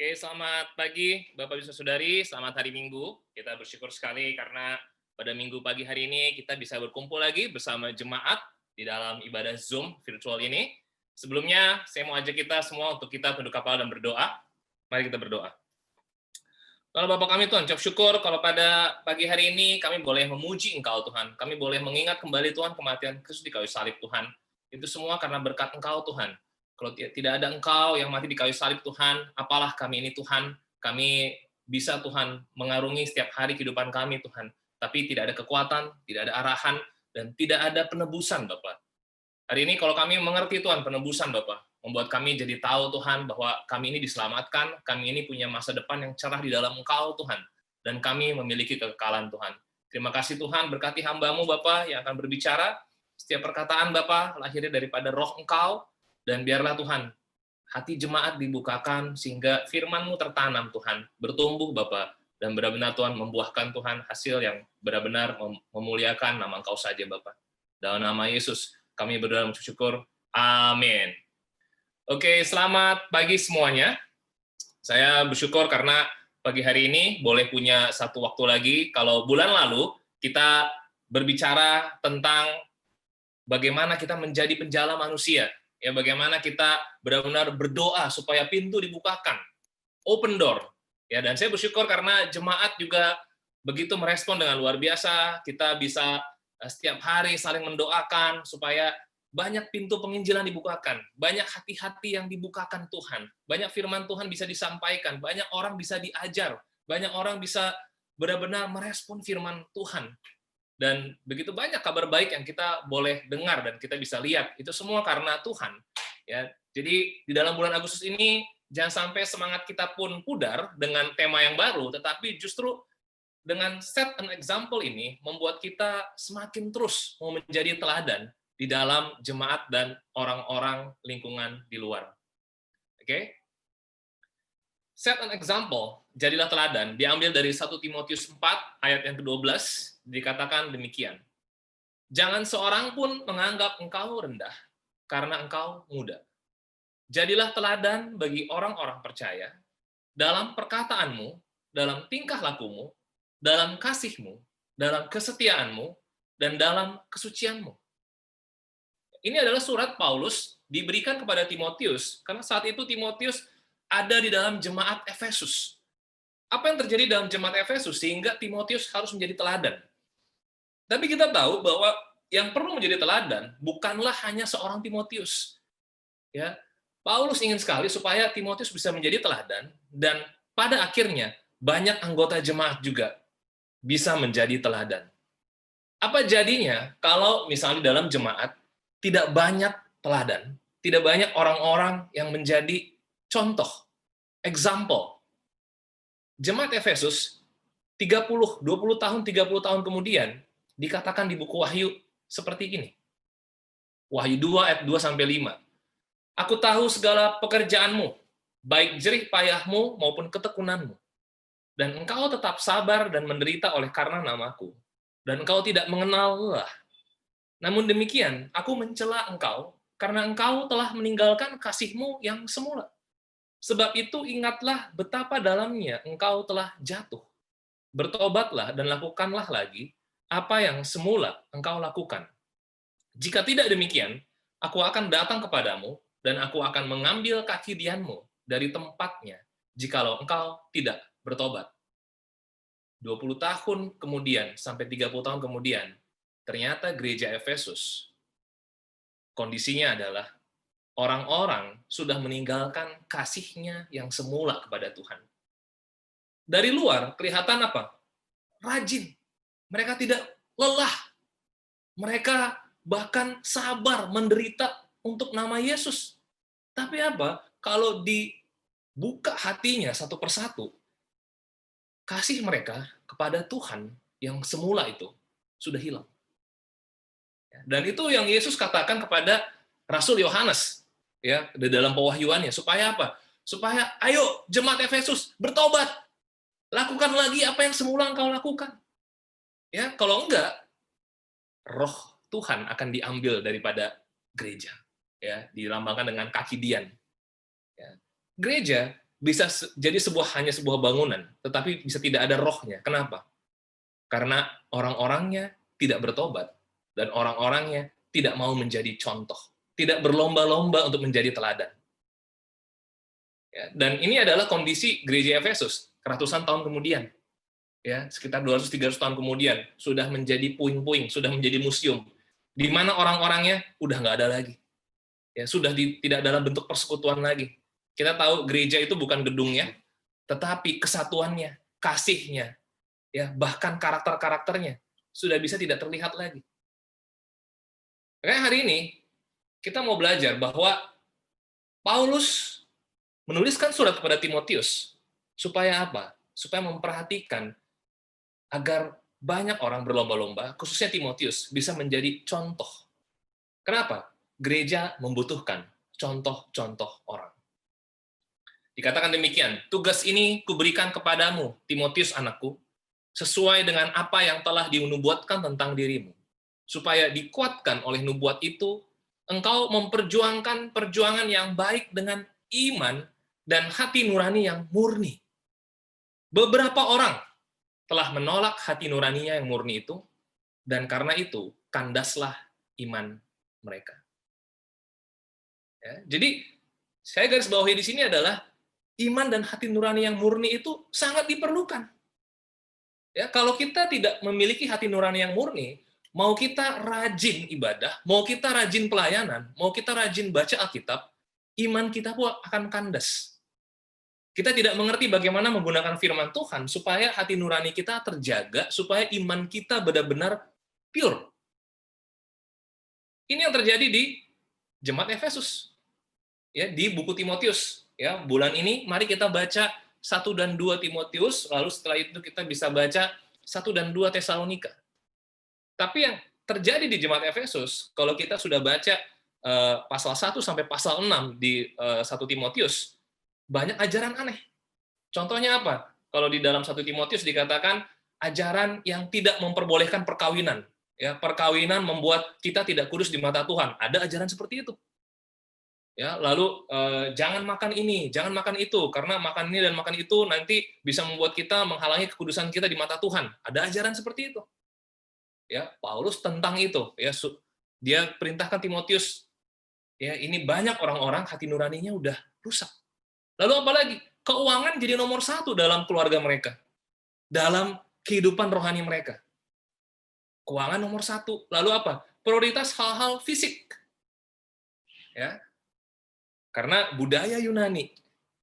Oke, selamat pagi Bapak Ibu Saudari, selamat hari Minggu. Kita bersyukur sekali karena pada Minggu pagi hari ini kita bisa berkumpul lagi bersama jemaat di dalam ibadah Zoom virtual ini. Sebelumnya, saya mau ajak kita semua untuk kita tunduk kepala dan berdoa. Mari kita berdoa. Kalau Bapak kami Tuhan, ucap syukur kalau pada pagi hari ini kami boleh memuji Engkau Tuhan. Kami boleh mengingat kembali Tuhan kematian Kristus di kayu salib Tuhan. Itu semua karena berkat Engkau Tuhan. Kalau tidak ada Engkau yang mati di kayu salib Tuhan, apalah kami ini Tuhan. Kami bisa Tuhan mengarungi setiap hari kehidupan kami Tuhan. Tapi tidak ada kekuatan, tidak ada arahan, dan tidak ada penebusan Bapak. Hari ini kalau kami mengerti Tuhan penebusan Bapak, membuat kami jadi tahu Tuhan bahwa kami ini diselamatkan, kami ini punya masa depan yang cerah di dalam Engkau Tuhan, dan kami memiliki kekekalan Tuhan. Terima kasih Tuhan, berkati hamba-Mu Bapak yang akan berbicara, setiap perkataan Bapak lahirnya daripada roh Engkau, dan biarlah Tuhan, hati jemaat dibukakan sehingga firman-Mu tertanam Tuhan, bertumbuh Bapak, dan benar-benar Tuhan membuahkan Tuhan hasil yang benar-benar memuliakan nama Engkau saja Bapak. Dalam nama Yesus, kami berdoa dan bersyukur. Amin. Oke, selamat pagi semuanya. Saya bersyukur karena pagi hari ini boleh punya satu waktu lagi. Kalau bulan lalu kita berbicara tentang bagaimana kita menjadi penjala manusia, ya bagaimana kita benar-benar berdoa supaya pintu dibukakan, open door. Ya, dan saya bersyukur karena jemaat juga begitu merespon dengan luar biasa. Kita bisa setiap hari saling mendoakan supaya banyak pintu penginjilan dibukakan, banyak hati-hati yang dibukakan Tuhan, banyak firman Tuhan bisa disampaikan, banyak orang bisa diajar, banyak orang bisa benar-benar merespon firman Tuhan. Dan begitu banyak kabar baik yang kita boleh dengar dan kita bisa lihat. Itu semua karena Tuhan. Ya, jadi di dalam bulan Agustus ini jangan sampai semangat kita pun pudar dengan tema yang baru, tetapi justru dengan set an example ini membuat kita semakin terus mau menjadi teladan di dalam jemaat dan orang-orang lingkungan di luar. Oke? Set an example, jadilah teladan, diambil dari 1 Timotius 4 ayat yang ke-12, dikatakan demikian. Jangan seorang pun menganggap engkau rendah karena engkau muda. Jadilah teladan bagi orang-orang percaya dalam perkataanmu, dalam tingkah lakumu, dalam kasihmu, dalam kesetiaanmu, dan dalam kesucianmu. Ini adalah surat Paulus diberikan kepada Timotius, karena saat itu Timotius ada di dalam jemaat Efesus. Apa yang terjadi dalam jemaat Efesus sehingga Timotius harus menjadi teladan? Tapi kita tahu bahwa yang perlu menjadi teladan bukanlah hanya seorang Timotius. Ya, Paulus ingin sekali supaya Timotius bisa menjadi teladan, dan pada akhirnya banyak anggota jemaat juga bisa menjadi teladan. Apa jadinya kalau misalnya dalam jemaat tidak banyak teladan, tidak banyak orang-orang yang menjadi contoh, example. Jemaat Efesus 20 tahun, 30 tahun kemudian dikatakan di buku Wahyu seperti ini. Wahyu 2 ayat 2 sampai 5. Aku tahu segala pekerjaanmu, baik jerih payahmu maupun ketekunanmu. Dan engkau tetap sabar dan menderita oleh karena namaku. Dan engkau tidak mengenal lelah. Namun demikian, aku mencela engkau karena engkau telah meninggalkan kasihmu yang semula. Sebab itu ingatlah betapa dalamnya engkau telah jatuh. Bertobatlah dan lakukanlah lagi apa yang semula engkau lakukan. Jika tidak demikian, aku akan datang kepadamu dan aku akan mengambil kaki dianmu dari tempatnya jikalau engkau tidak bertobat. 20 tahun kemudian sampai 30 tahun kemudian, ternyata gereja Efesus kondisinya adalah orang-orang sudah meninggalkan kasihnya yang semula kepada Tuhan. Dari luar kelihatan apa? Rajin. Mereka tidak lelah. Mereka bahkan sabar menderita untuk nama Yesus. Tapi apa? Kalau dibuka hatinya satu persatu, kasih mereka kepada Tuhan yang semula itu sudah hilang. Dan itu yang Yesus katakan kepada Rasul Yohanes, ya, di dalam pewahyuannya, supaya apa? Supaya ayo jemaat Efesus bertobat, lakukan lagi apa yang semula engkau lakukan. Ya, kalau enggak, roh Tuhan akan diambil daripada gereja, ya, dilambangkan dengan kaki dian. Ya. Gereja bisa jadi hanya sebuah bangunan, tetapi bisa tidak ada rohnya. Kenapa? Karena orang-orangnya tidak bertobat, dan orang-orangnya tidak mau menjadi contoh, tidak berlomba-lomba untuk menjadi teladan. Ya, dan ini adalah kondisi gereja Efesus ratusan tahun kemudian. Ya, sekitar 200-300 tahun kemudian, sudah menjadi puing-puing, sudah menjadi museum, di mana orang-orangnya udah nggak ada lagi. Ya, sudah tidak dalam bentuk persekutuan lagi. Kita tahu gereja itu bukan gedungnya, tetapi kesatuannya, kasihnya, ya bahkan karakter-karakternya sudah bisa tidak terlihat lagi. Makanya hari ini kita mau belajar bahwa Paulus menuliskan surat kepada Timotius supaya apa? Supaya memperhatikan agar banyak orang berlomba-lomba, khususnya Timotius, bisa menjadi contoh. Kenapa? Gereja membutuhkan contoh-contoh orang. Dikatakan demikian, tugas ini kuberikan kepadamu, Timotius anakku, sesuai dengan apa yang telah dinubuatkan tentang dirimu, supaya dikuatkan oleh nubuat itu, engkau memperjuangkan perjuangan yang baik dengan iman dan hati nurani yang murni. Beberapa orang telah menolak hati nuraninya yang murni itu, dan karena itu kandaslah iman mereka. Ya, jadi saya garis bawahi di sini adalah iman dan hati nurani yang murni itu sangat diperlukan. Ya, kalau kita tidak memiliki hati nurani yang murni, mau kita rajin ibadah, mau kita rajin pelayanan, mau kita rajin baca Alkitab, iman kita pun akan kandas. Kita tidak mengerti bagaimana menggunakan firman Tuhan supaya hati nurani kita terjaga, supaya iman kita benar-benar pure. Ini yang terjadi di jemaat Efesus. Ya, di buku Timotius. Ya, bulan ini mari kita baca 1 dan 2 Timotius, lalu setelah itu kita bisa baca 1 dan 2 Tesalonika. Tapi yang terjadi di jemaat Efesus, kalau kita sudah baca pasal 1 sampai pasal 6 di 1 Timotius, banyak ajaran aneh. Contohnya apa? Kalau di dalam 1 Timotius dikatakan ajaran yang tidak memperbolehkan perkawinan. Ya, perkawinan membuat kita tidak kudus di mata Tuhan. Ada ajaran seperti itu. Ya, lalu jangan makan ini, jangan makan itu, karena makan ini dan makan itu nanti bisa membuat kita menghalangi kekudusan kita di mata Tuhan. Ada ajaran seperti itu. Ya, Paulus tentang itu. Ya, dia perintahkan Timotius. Ya, ini banyak orang-orang hati nuraninya udah rusak. Lalu apalagi? Keuangan jadi nomor 1 dalam keluarga mereka, dalam kehidupan rohani mereka. Keuangan nomor 1. Lalu apa? Prioritas hal-hal fisik. Ya, karena budaya Yunani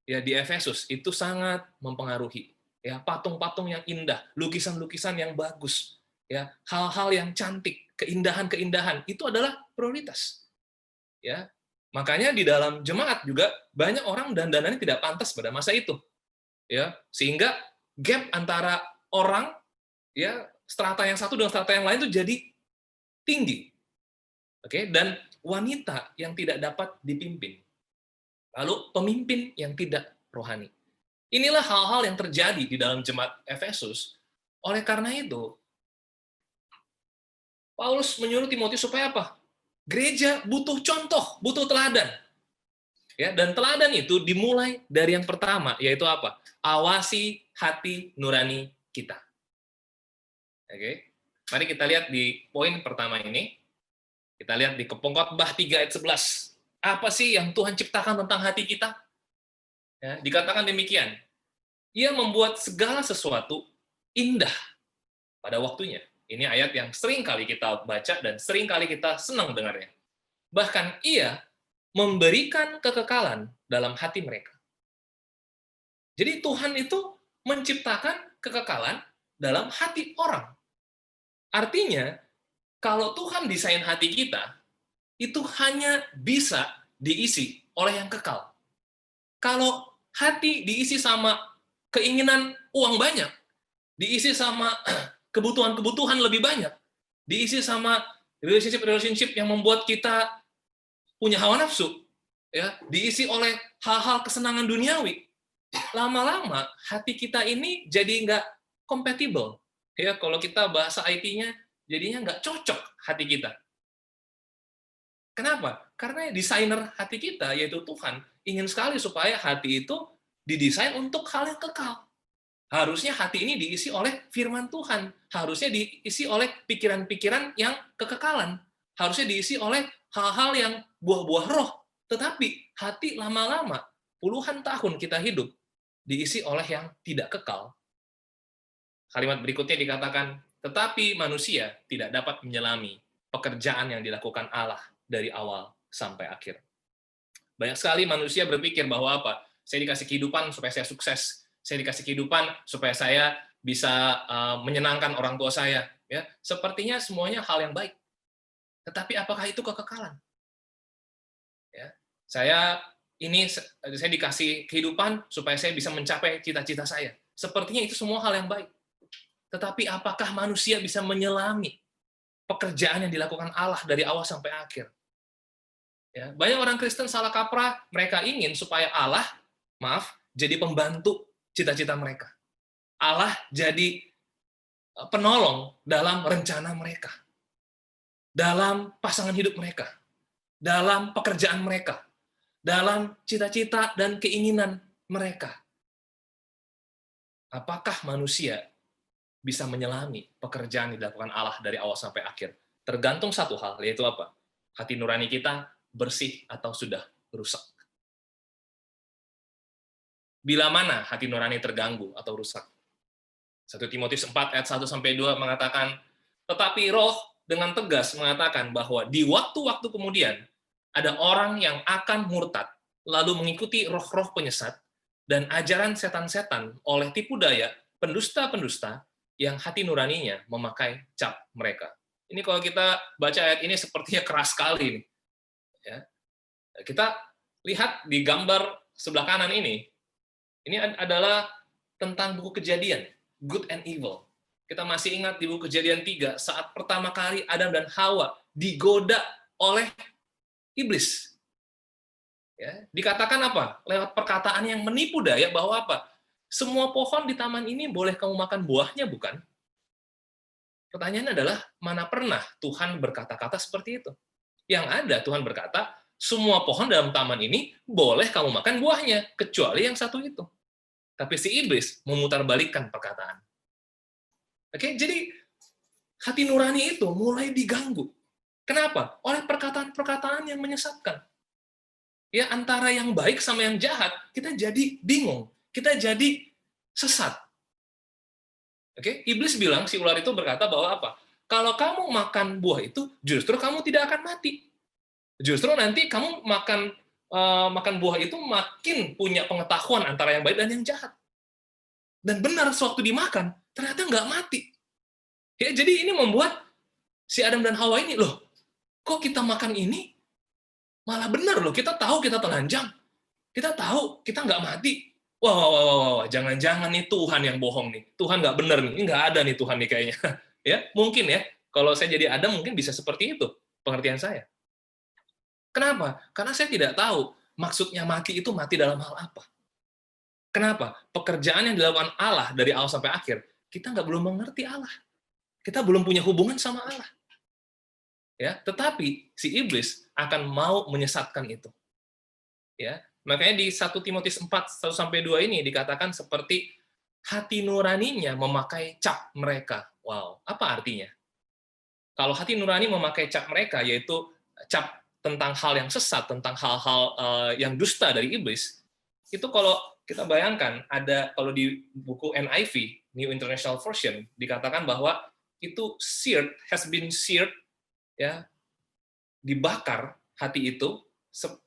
ya di Efesus itu sangat mempengaruhi. Ya, patung-patung yang indah, lukisan-lukisan yang bagus, ya, hal-hal yang cantik, keindahan-keindahan itu adalah prioritas. Ya, makanya di dalam jemaat juga banyak orang dandanannya tidak pantas pada masa itu. Ya, sehingga gap antara orang ya strata yang satu dengan strata yang lain itu jadi tinggi. Oke, dan wanita yang tidak dapat dipimpin. Lalu pemimpin yang tidak rohani. Inilah hal-hal yang terjadi di dalam jemaat Efesus. Oleh karena itu, Paulus menyuruh Timotius supaya apa? Gereja butuh contoh, butuh teladan. Ya, dan teladan itu dimulai dari yang pertama, yaitu apa? Awasi hati nurani kita. Oke. Mari kita lihat di poin pertama ini. Kita lihat di Khotbah 3 ayat 11. Apa sih yang Tuhan ciptakan tentang hati kita? Ya, dikatakan demikian. Ia membuat segala sesuatu indah pada waktunya. Ini ayat yang sering kali kita baca dan sering kali kita senang dengarnya. Bahkan ia memberikan kekekalan dalam hati mereka. Jadi Tuhan itu menciptakan kekekalan dalam hati orang. Artinya, kalau Tuhan desain hati kita, itu hanya bisa diisi oleh yang kekal. Kalau hati diisi sama keinginan uang banyak, diisi sama kebutuhan-kebutuhan lebih banyak, diisi sama relationship yang membuat kita punya hawa nafsu, ya, diisi oleh hal-hal kesenangan duniawi, lama-lama hati kita ini jadi nggak compatible. Ya, kalau kita bahasa IT-nya, jadinya nggak cocok hati kita. Kenapa? Karena desainer hati kita, yaitu Tuhan, ingin sekali supaya hati itu didesain untuk hal yang kekal. Harusnya hati ini diisi oleh firman Tuhan. Harusnya diisi oleh pikiran-pikiran yang kekekalan. Harusnya diisi oleh hal-hal yang buah-buah roh. Tetapi hati lama-lama, puluhan tahun kita hidup, diisi oleh yang tidak kekal. Kalimat berikutnya dikatakan, tetapi manusia tidak dapat menyelami pekerjaan yang dilakukan Allah dari awal sampai akhir. Banyak sekali manusia berpikir bahwa apa? Saya dikasih kehidupan supaya saya sukses. Saya dikasih kehidupan supaya saya bisa menyenangkan orang tua saya. Ya, sepertinya semuanya hal yang baik. Tetapi apakah itu kekekalan? Ya, saya dikasih kehidupan supaya saya bisa mencapai cita-cita saya. Sepertinya itu semua hal yang baik. Tetapi apakah manusia bisa menyelami pekerjaan yang dilakukan Allah dari awal sampai akhir? Ya, banyak orang Kristen salah kaprah, mereka ingin supaya Allah, jadi pembantu cita-cita mereka. Allah jadi penolong dalam rencana mereka, dalam pasangan hidup mereka, dalam pekerjaan mereka, dalam cita-cita dan keinginan mereka. Apakah manusia bisa menyelami pekerjaan yang dilakukan Allah dari awal sampai akhir? Tergantung satu hal, yaitu apa? Hati nurani kita bersih atau sudah rusak. Bila mana hati nurani terganggu atau rusak? 1 Timotius 4 ayat 1-2 mengatakan, tetapi roh dengan tegas mengatakan bahwa di waktu-waktu kemudian ada orang yang akan murtad, lalu mengikuti roh-roh penyesat dan ajaran setan-setan oleh tipu daya pendusta-pendusta yang hati nuraninya memakai cap mereka. Ini kalau kita baca ayat ini sepertinya keras sekali. Ya. Kita lihat di gambar sebelah kanan ini adalah tentang buku Kejadian, Good and Evil. Kita masih ingat di buku Kejadian 3, saat pertama kali Adam dan Hawa digoda oleh iblis. Ya, dikatakan apa? Lewat perkataan yang menipu daya bahwa apa? Semua pohon di taman ini boleh kamu makan buahnya, bukan? Pertanyaannya adalah, mana pernah Tuhan berkata-kata seperti itu? Yang ada, Tuhan berkata, semua pohon dalam taman ini boleh kamu makan buahnya, kecuali yang satu itu. Tapi si iblis memutarbalikkan perkataan. Oke, jadi hati nurani itu mulai diganggu. Kenapa? Oleh perkataan-perkataan yang menyesatkan. Ya, antara yang baik sama yang jahat, kita jadi bingung. Kita jadi sesat. Oke, iblis bilang, si ular itu berkata bahwa apa? Kalau kamu makan buah itu, justru kamu tidak akan mati. Justru nanti kamu makan buah itu makin punya pengetahuan antara yang baik dan yang jahat. Dan benar, sewaktu dimakan, ternyata nggak mati. Ya, jadi ini membuat si Adam dan Hawa ini, loh, kok kita makan ini malah benar loh, kita tahu kita telanjang, kita tahu kita nggak mati. Wah, jangan-jangan nih Tuhan yang bohong nih, Tuhan nggak benar nih, nggak ada nih Tuhan nih kayaknya. Ya, mungkin ya, kalau saya jadi Adam mungkin bisa seperti itu pengertian saya. Kenapa? Karena saya tidak tahu maksudnya mati itu mati dalam hal apa. Kenapa? Pekerjaan yang dilakukan Allah dari awal sampai akhir, kita belum mengerti Allah. Kita belum punya hubungan sama Allah. Ya, tetapi si iblis akan mau menyesatkan itu. Ya, makanya di 1 Timotius 4 1-2 ini dikatakan seperti hati nuraninya memakai cap mereka. Wow, apa artinya? Kalau hati nurani memakai cap mereka, yaitu cap tentang hal yang sesat, tentang hal-hal yang dusta dari iblis, itu kalau kita bayangkan, ada kalau di buku NIV, New International Version, dikatakan bahwa itu has been seared, ya, dibakar hati itu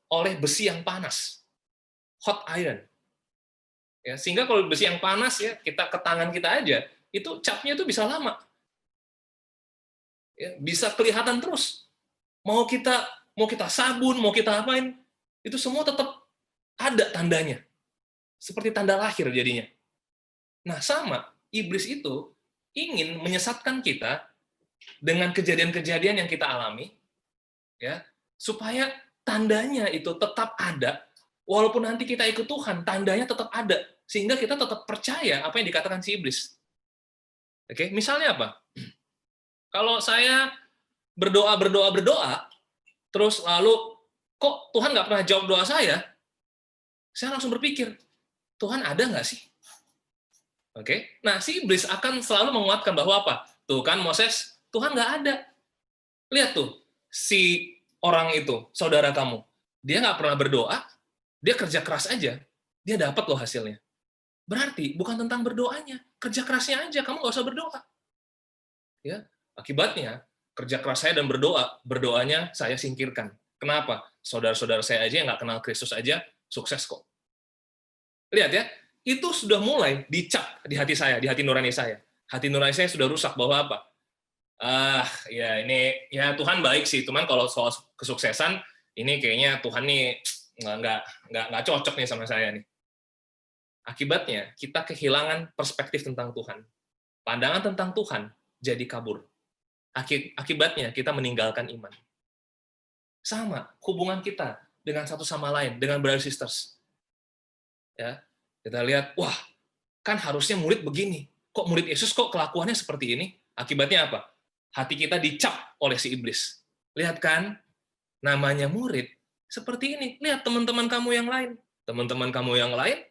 oleh besi yang panas, hot iron. Ya, sehingga kalau besi yang panas ya, kita ke tangan kita aja, itu capnya itu bisa lama. Ya, bisa kelihatan terus. Mau kita sabun, mau kita apain, itu semua tetap ada tandanya. Seperti tanda lahir jadinya. Nah, sama, iblis itu ingin menyesatkan kita dengan kejadian-kejadian yang kita alami, ya, supaya tandanya itu tetap ada, walaupun nanti kita ikut Tuhan, tandanya tetap ada, sehingga kita tetap percaya apa yang dikatakan si iblis. Oke, misalnya apa? Kalau saya berdoa, terus lalu kok Tuhan nggak pernah jawab doa saya langsung berpikir, Tuhan ada nggak sih? Oke. Nah, si iblis akan selalu menguatkan bahwa apa? Tuh kan Moses, Tuhan nggak ada. Lihat tuh, si orang itu, saudara kamu, dia nggak pernah berdoa, dia kerja keras aja, dia dapat loh hasilnya. Berarti bukan tentang berdoanya, kerja kerasnya aja, kamu nggak usah berdoa. Ya, akibatnya kerja keras saya dan berdoa, berdoanya saya singkirkan. Kenapa? Saudara-saudara saya aja yang nggak kenal Kristus aja sukses kok. Lihat ya, itu sudah mulai dicap di hati saya, di hati nurani saya. Hati nurani saya sudah rusak bahwa apa? Ya ini ya Tuhan baik sih, cuman kalau soal kesuksesan ini kayaknya Tuhan nih nggak cocok nih sama saya nih. Akibatnya kita kehilangan perspektif tentang Tuhan, pandangan tentang Tuhan jadi kabur. Akibatnya kita meninggalkan iman. Sama hubungan kita dengan satu sama lain, dengan brother sisters. Ya, kita lihat, wah, kan harusnya murid begini. Kok murid Yesus kok kelakuannya seperti ini? Akibatnya apa? Hati kita dicap oleh si iblis. Lihat kan, namanya murid seperti ini. Lihat teman-teman kamu yang lain. Teman-teman kamu yang lain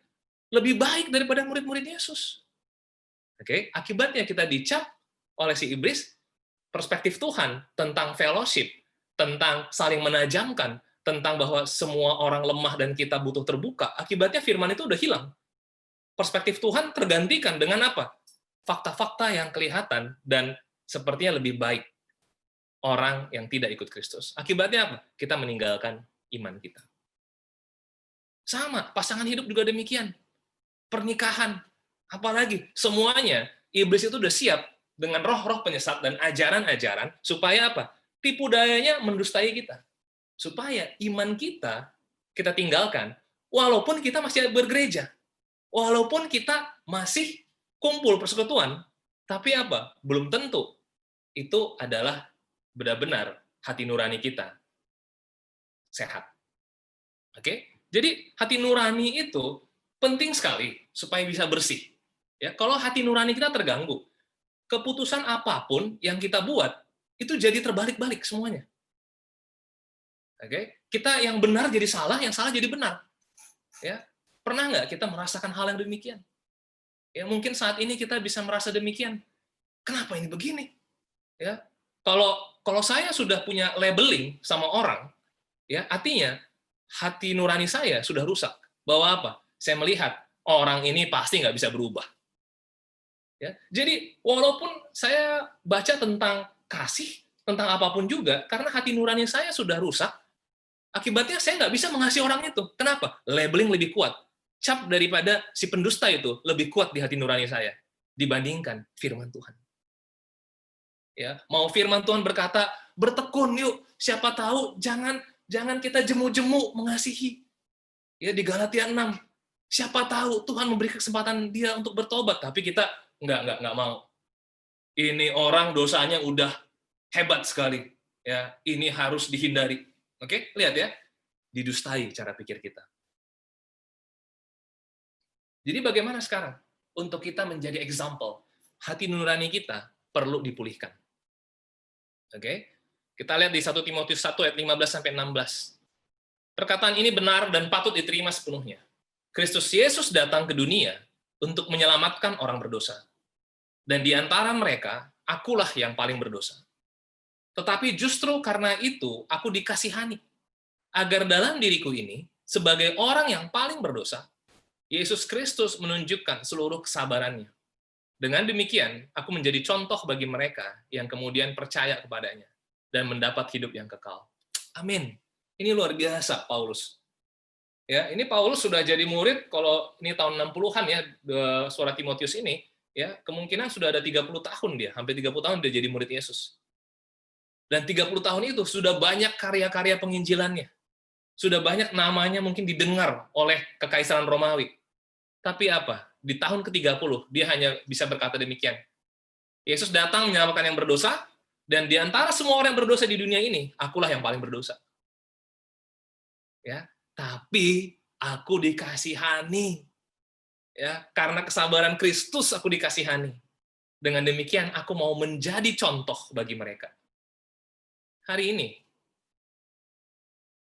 lebih baik daripada murid-murid Yesus. Oke, akibatnya kita dicap oleh si iblis, perspektif Tuhan tentang fellowship, tentang saling menajamkan, tentang bahwa semua orang lemah dan kita butuh terbuka. Akibatnya firman itu udah hilang. Perspektif Tuhan tergantikan dengan apa? Fakta-fakta yang kelihatan dan sepertinya lebih baik orang yang tidak ikut Kristus. Akibatnya apa? Kita meninggalkan iman kita. Sama, pasangan hidup juga demikian. Pernikahan, apalagi semuanya, iblis itu udah siap dengan roh-roh penyesat dan ajaran-ajaran supaya apa? Tipu dayanya mendustai kita. Supaya iman kita tinggalkan, walaupun kita masih bergereja. Walaupun kita masih kumpul persekutuan, tapi apa? Belum tentu itu adalah benar-benar hati nurani kita sehat. Oke? Jadi hati nurani itu penting sekali supaya bisa bersih. Ya, kalau hati nurani kita terganggu, keputusan apapun yang kita buat itu jadi terbalik-balik semuanya. Oke? Kita yang benar jadi salah, yang salah jadi benar. Ya. Pernah nggak kita merasakan hal yang demikian? Ya, mungkin saat ini kita bisa merasa demikian. Kenapa ini begini? Ya, kalau saya sudah punya labeling sama orang, ya artinya hati nurani saya sudah rusak. Bahwa apa? Saya melihat orang ini pasti nggak bisa berubah. Ya, jadi walaupun saya baca tentang kasih, tentang apapun juga, karena hati nurani saya sudah rusak, akibatnya saya nggak bisa mengasihi orang itu. Kenapa? Labeling lebih kuat. Cap daripada si pendusta itu lebih kuat di hati nurani saya dibandingkan firman Tuhan. Ya, mau firman Tuhan berkata, bertekun yuk, siapa tahu jangan kita jemu-jemu mengasihi. Ya di Galatia 6, siapa tahu Tuhan memberi kesempatan dia untuk bertobat, tapi kita nggak mau. Ini orang dosanya udah hebat sekali. Ya, ini harus dihindari. Oke, lihat ya. Didustai cara pikir kita. Jadi bagaimana sekarang? Untuk kita menjadi example, hati nurani kita perlu dipulihkan. Oke? Kita lihat di 1 Timotius 1 ayat 15 sampai 16. Perkataan ini benar dan patut diterima sepenuhnya. Kristus Yesus datang ke dunia untuk menyelamatkan orang berdosa. Dan di antara mereka, akulah yang paling berdosa. Tetapi justru karena itu, aku dikasihani. Agar dalam diriku ini, sebagai orang yang paling berdosa, Yesus Kristus menunjukkan seluruh kesabarannya. Dengan demikian, aku menjadi contoh bagi mereka yang kemudian percaya kepadanya dan mendapat hidup yang kekal. Amin. Ini luar biasa, Paulus. Ya, ini Paulus sudah jadi murid, kalau ini tahun 60-an ya, surat Timotius ini, ya kemungkinan sudah ada 30 tahun dia, hampir 30 tahun dia jadi murid Yesus. Dan 30 tahun itu sudah banyak karya-karya penginjilannya. Sudah banyak namanya mungkin didengar oleh Kekaisaran Romawi. Tapi apa? Di tahun ke-30, dia hanya bisa berkata demikian. Yesus datang menyelamatkan yang berdosa, dan di antara semua orang yang berdosa di dunia ini, akulah yang paling berdosa. Ya, tapi aku dikasihani. Ya, karena kesabaran Kristus aku dikasihani. Dengan demikian, aku mau menjadi contoh bagi mereka. Hari ini,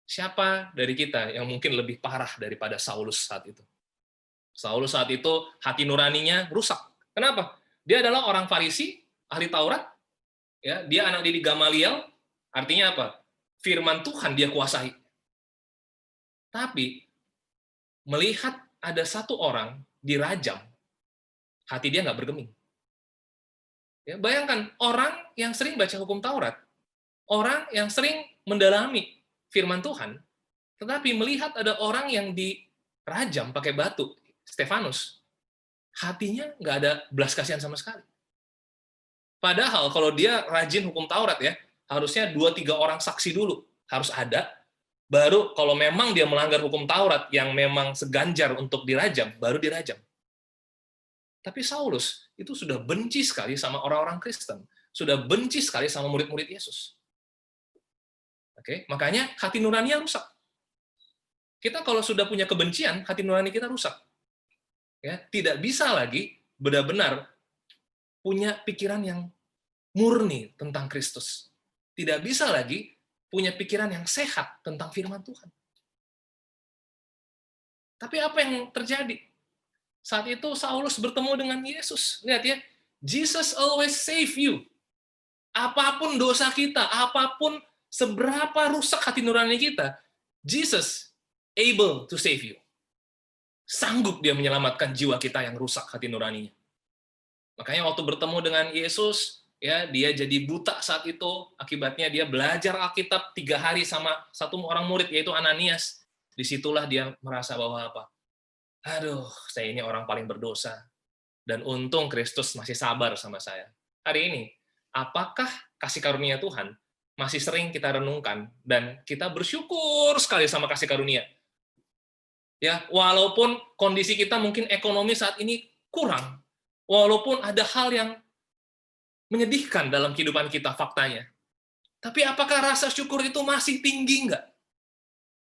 siapa dari kita yang mungkin lebih parah daripada Saulus saat itu? Saulus saat itu hati nuraninya rusak. Kenapa? Dia adalah orang Farisi, ahli Taurat, ya, dia anak didik Gamaliel, artinya apa? Firman Tuhan dia kuasai. Tapi melihat ada satu orang dirajam, hati dia nggak bergeming. Ya, bayangkan orang yang sering baca hukum Taurat, orang yang sering mendalami firman Tuhan, tetapi melihat ada orang yang dirajam pakai batu, Stefanus, hatinya nggak ada belas kasihan sama sekali. Padahal kalau dia rajin hukum Taurat ya, harusnya 2-3 orang saksi dulu harus ada, baru kalau memang dia melanggar hukum Taurat yang memang seganjar untuk dirajam, baru dirajam. Tapi Saulus itu sudah benci sekali sama orang-orang Kristen, sudah benci sekali sama murid-murid Yesus. Oke, makanya hati nuraninya rusak. Kita kalau sudah punya kebencian, hati nurani kita rusak. Ya, tidak bisa lagi benar-benar punya pikiran yang murni tentang Kristus. Tidak bisa lagi punya pikiran yang sehat tentang firman Tuhan. Tapi apa yang terjadi? Saat itu Saulus bertemu dengan Yesus. Lihat ya, Jesus always save you. Apapun dosa kita, apapun seberapa rusak hati nurani kita, Jesus able to save you. Sanggup dia menyelamatkan jiwa kita yang rusak hati nuraninya. Makanya waktu bertemu dengan Yesus, ya dia jadi buta saat itu. Akibatnya dia belajar Alkitab 3 hari sama satu orang murid, yaitu Ananias. Disitulah dia merasa bahwa apa? Aduh, saya ini orang paling berdosa. Dan untung Kristus masih sabar sama saya. Hari ini, apakah kasih karunia Tuhan masih sering kita renungkan dan kita bersyukur sekali sama kasih karunia? Ya, walaupun kondisi kita mungkin ekonomi saat ini kurang, walaupun ada hal yang menyedihkan dalam kehidupan kita faktanya. Tapi apakah rasa syukur itu masih tinggi enggak?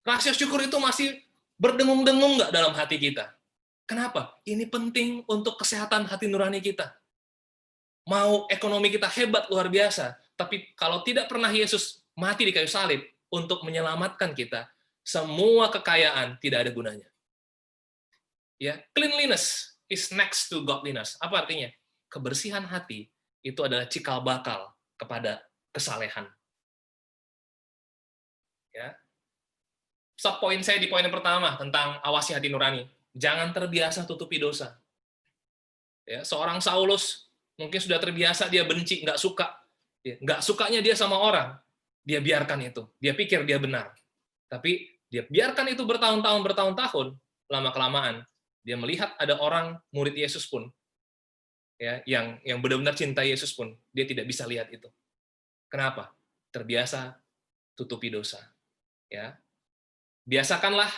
Rasa syukur itu masih berdengung-dengung nggak dalam hati kita? Kenapa? Ini penting untuk kesehatan hati nurani kita. Mau ekonomi kita hebat luar biasa, tapi kalau tidak pernah Yesus mati di kayu salib untuk menyelamatkan kita, semua kekayaan tidak ada gunanya. Ya, cleanliness is next to godliness. Apa artinya? Kebersihan hati itu adalah cikal bakal kepada kesalehan. Ya. Subpoin saya di poin yang pertama tentang awasi hati nurani. Jangan terbiasa tutupi dosa. Ya, seorang Saulus mungkin sudah terbiasa dia benci, nggak suka. Ya, nggak sukanya dia sama orang, dia biarkan itu. Dia pikir dia benar. Tapi dia biarkan itu bertahun-tahun, lama-kelamaan. Dia melihat ada orang murid Yesus pun, ya, yang benar-benar cinta Yesus pun, dia tidak bisa lihat itu. Kenapa? Terbiasa tutupi dosa. Ya, biasakanlah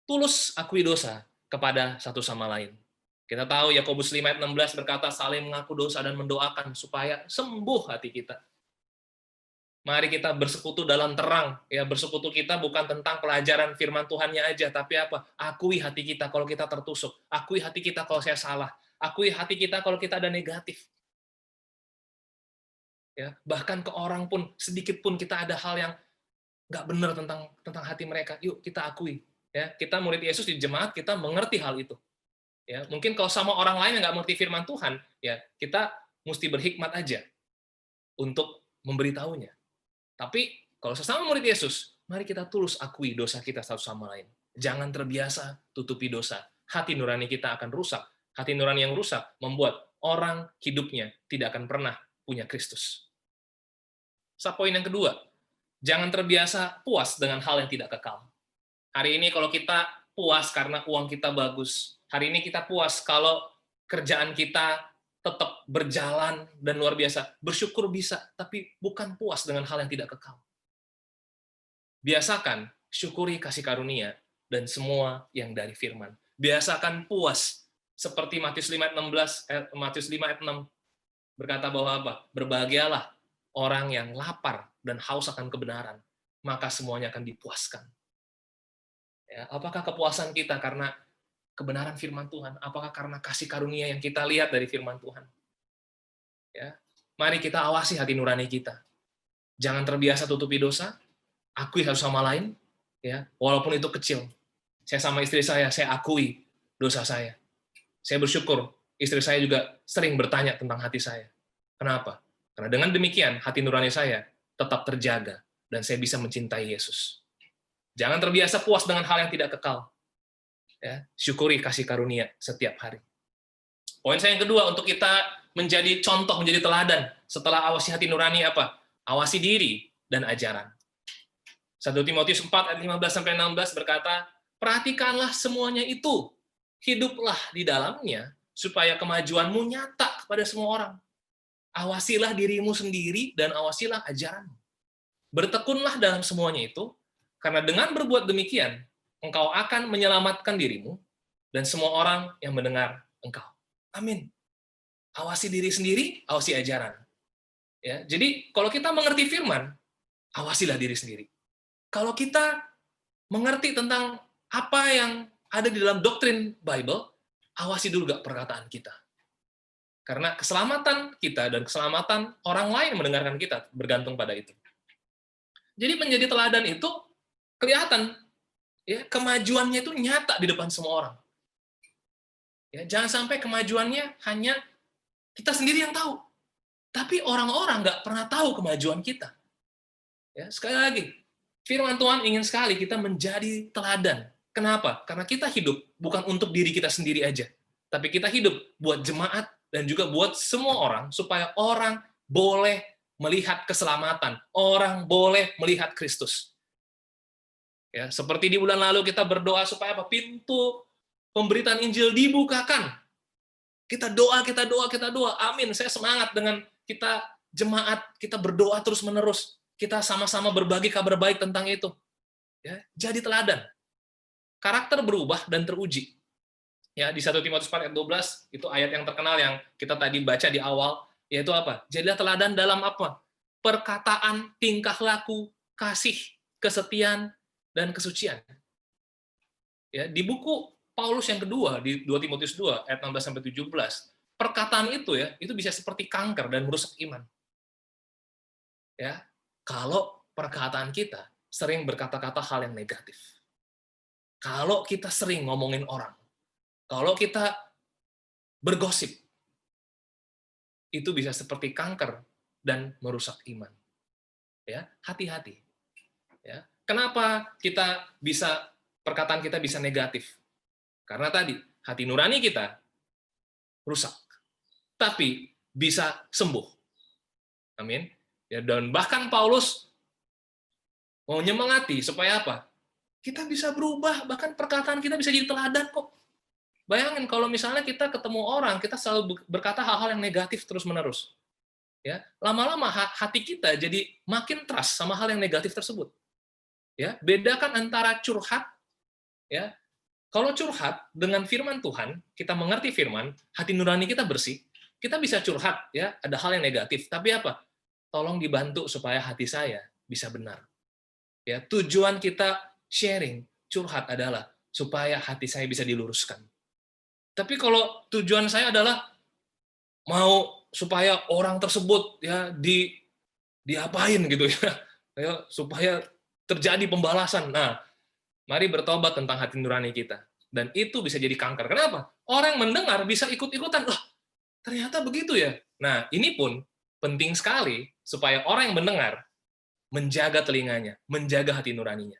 tulus akui dosa kepada satu sama lain. Kita tahu Yakobus 5 ayat 16 berkata saling mengaku dosa dan mendoakan supaya sembuh hati kita. Mari kita bersekutu dalam terang. Ya, bersekutu kita bukan tentang pelajaran firman Tuhannya aja, tapi apa? Akui hati kita kalau kita tertusuk. Akui hati kita kalau saya salah. Akui hati kita kalau kita ada negatif. Ya, bahkan ke orang pun sedikit pun kita ada hal yang nggak benar tentang hati mereka. Yuk kita akui. Ya, kita murid Yesus di jemaat, kita mengerti hal itu. Ya, mungkin kalau sama orang lain yang nggak mengerti firman Tuhan, ya kita mesti berhikmat aja untuk memberitahunya. Tapi kalau sesama murid Yesus, mari kita tulus akui dosa kita satu sama lain. Jangan terbiasa tutupi dosa. Hati nurani kita akan rusak. Hati nurani yang rusak membuat orang hidupnya tidak akan pernah punya Kristus. Poin yang kedua, jangan terbiasa puas dengan hal yang tidak kekal. Hari ini kalau kita puas karena uang kita bagus, hari ini kita puas kalau kerjaan kita tetap berjalan dan luar biasa, bersyukur bisa, tapi bukan puas dengan hal yang tidak kekal. Biasakan syukuri kasih karunia dan semua yang dari firman. Biasakan puas seperti Matius 5 ayat 16, Matius 5 ayat 6 berkata bahwa apa? Berbahagialah orang yang lapar dan haus akan kebenaran, maka semuanya akan dipuaskan. Ya, apakah kepuasan kita karena kebenaran firman Tuhan? Apakah karena kasih karunia yang kita lihat dari firman Tuhan? Ya, mari kita awasi hati nurani kita. Jangan terbiasa tutupi dosa, akui satu sama lain, ya, walaupun itu kecil. Saya sama istri saya akui dosa saya. Saya bersyukur istri saya juga sering bertanya tentang hati saya. Kenapa? Karena dengan demikian hati nurani saya tetap terjaga dan saya bisa mencintai Yesus. Jangan terbiasa puas dengan hal yang tidak kekal. Ya, syukuri kasih karunia setiap hari. Poin saya yang kedua, untuk kita menjadi contoh, menjadi teladan setelah awasi hati nurani apa? Awasi diri dan ajaran. 1 Timotius 4 ayat 15-16 berkata, perhatikanlah semuanya itu, hiduplah di dalamnya, supaya kemajuanmu nyata kepada semua orang. Awasilah dirimu sendiri dan awasilah ajaranmu. Bertekunlah dalam semuanya itu, karena dengan berbuat demikian, engkau akan menyelamatkan dirimu dan semua orang yang mendengar engkau. Amin. Awasi diri sendiri, awasi ajaran. Ya, jadi kalau kita mengerti firman, awasilah diri sendiri. Kalau kita mengerti tentang apa yang ada di dalam doktrin Bible, awasi dulu gak perkataan kita. Karena keselamatan kita dan keselamatan orang lain mendengarkan kita bergantung pada itu. Jadi menjadi teladan itu kelihatan, ya, kemajuannya itu nyata di depan semua orang. Ya, jangan sampai kemajuannya hanya kita sendiri yang tahu, tapi orang-orang nggak pernah tahu kemajuan kita. Ya, sekali lagi, firman Tuhan ingin sekali kita menjadi teladan. Kenapa? Karena kita hidup bukan untuk diri kita sendiri aja, tapi kita hidup buat jemaat dan juga buat semua orang, supaya orang boleh melihat keselamatan, orang boleh melihat Kristus. Ya, seperti di bulan lalu kita berdoa supaya apa? Pintu pemberitaan Injil dibukakan. Kita doa, kita doa, kita doa. Amin. Saya semangat dengan kita jemaat, kita berdoa terus-menerus. Kita sama-sama berbagi kabar baik tentang itu. Ya, jadi teladan. Karakter berubah dan teruji. Ya, di 1 Timotius 4 ayat 12, itu ayat yang terkenal yang kita tadi baca di awal, yaitu apa? Jadilah teladan dalam apa? Perkataan, tingkah laku, kasih, kesetiaan, dan kesucian. Ya, di buku Paulus yang kedua, di 2 Timotius 2, ayat 16-17, perkataan itu ya, itu bisa seperti kanker dan merusak iman. Ya, kalau perkataan kita sering berkata-kata hal yang negatif. Kalau kita sering ngomongin orang, kalau kita bergosip, itu bisa seperti kanker dan merusak iman. Ya, hati-hati. Ya, kenapa perkataan kita bisa negatif? Karena tadi hati nurani kita rusak, tapi bisa sembuh. Amin. Ya, dan bahkan Paulus mau nyemangati supaya apa? Kita bisa berubah, bahkan perkataan kita bisa jadi teladan kok. Bayangin kalau misalnya kita ketemu orang, kita selalu berkata hal-hal yang negatif terus-menerus. Ya, lama-lama hati kita jadi makin trust sama hal yang negatif tersebut. Ya, bedakan antara curhat, ya. Kalau curhat dengan firman Tuhan, kita mengerti firman, hati nurani kita bersih, kita bisa curhat, ya, ada hal yang negatif, tapi apa? Tolong dibantu supaya hati saya bisa benar. Ya, tujuan kita sharing, curhat adalah supaya hati saya bisa diluruskan. Tapi kalau tujuan saya adalah mau supaya orang tersebut ya diapain gitu ya, ya supaya terjadi pembalasan. Nah, mari bertobat tentang hati nurani kita. Dan itu bisa jadi kanker. Kenapa? Orang yang mendengar bisa ikut-ikutan. Oh, ternyata begitu ya. Nah, ini pun penting sekali supaya orang yang mendengar menjaga telinganya, menjaga hati nuraninya.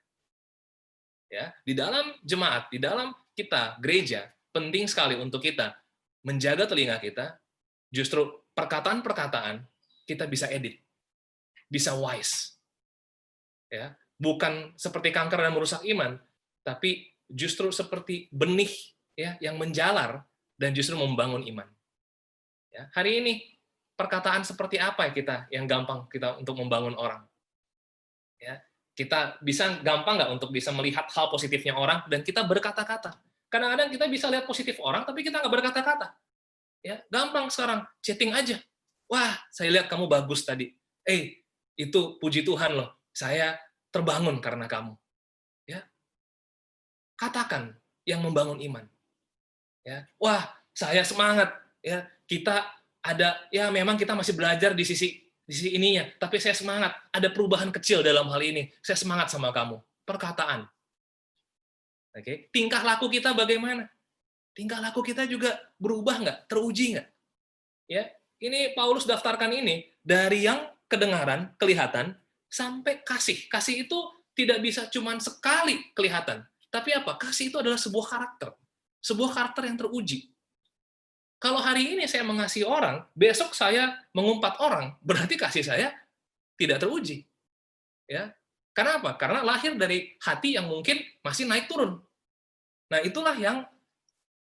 Ya, di dalam jemaat, di dalam kita gereja, penting sekali untuk kita menjaga telinga kita. Justru perkataan-perkataan kita bisa edit, bisa wise. Ya, bukan seperti kanker dan merusak iman, tapi justru seperti benih ya yang menjalar dan justru membangun iman. Ya, hari ini perkataan seperti apa ya kita yang gampang kita untuk membangun orang? Ya, kita bisa gampang nggak untuk bisa melihat hal positifnya orang dan kita berkata-kata. Kadang-kadang kita bisa lihat positif orang tapi kita nggak berkata-kata. Ya, gampang sekarang chatting aja. Wah, saya lihat kamu bagus tadi. Itu puji Tuhan loh. Saya terbangun karena kamu. Ya. Katakan yang membangun iman. Ya. Wah, saya semangat. Ya, kita ada ya memang kita masih belajar di sisi ininya, tapi saya semangat. Ada perubahan kecil dalam hal ini. Saya semangat sama kamu. Perkataan. Oke, tingkah laku kita bagaimana? tingkah laku kita juga berubah nggak? Teruji nggak? Ya, ini Paulus daftarkan ini dari yang kedengaran, kelihatan, sampai kasih. Kasih itu tidak bisa cuma sekali kelihatan. Tapi apa? Kasih itu adalah sebuah karakter. Sebuah karakter yang teruji. Kalau hari ini saya mengasihi orang, besok saya mengumpat orang, berarti kasih saya tidak teruji. Ya, karena apa? Karena lahir dari hati yang mungkin masih naik turun. Nah, itulah yang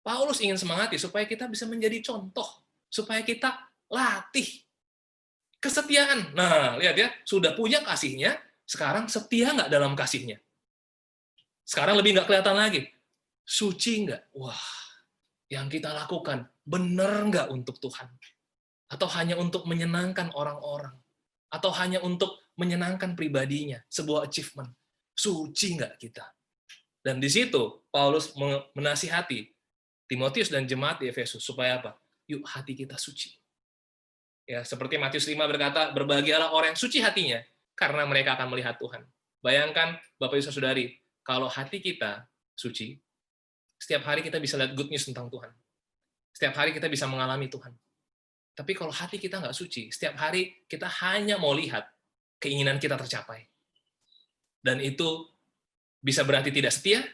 Paulus ingin semangati, supaya kita bisa menjadi contoh, supaya kita latih kesetiaan. Nah, lihat ya, sudah punya kasihnya, sekarang setia nggak dalam kasihnya? Sekarang lebih nggak kelihatan lagi. Suci nggak? Wah, yang kita lakukan benar nggak untuk Tuhan? Atau hanya untuk menyenangkan orang-orang? Atau hanya untuk menyenangkan pribadinya? Sebuah achievement. Suci nggak kita? Dan di situ Paulus menasihati Timotius dan jemaat di Efesus supaya apa? Yuk hati kita suci. Ya, seperti Matius 5 berkata, berbahagialah orang yang suci hatinya karena mereka akan melihat Tuhan. Bayangkan Bapak Ibu Saudari, kalau hati kita suci, setiap hari kita bisa lihat good news tentang Tuhan. Setiap hari kita bisa mengalami Tuhan. Tapi kalau hati kita nggak suci, setiap hari kita hanya mau lihat keinginan kita tercapai. Dan itu bisa berarti tidak setia,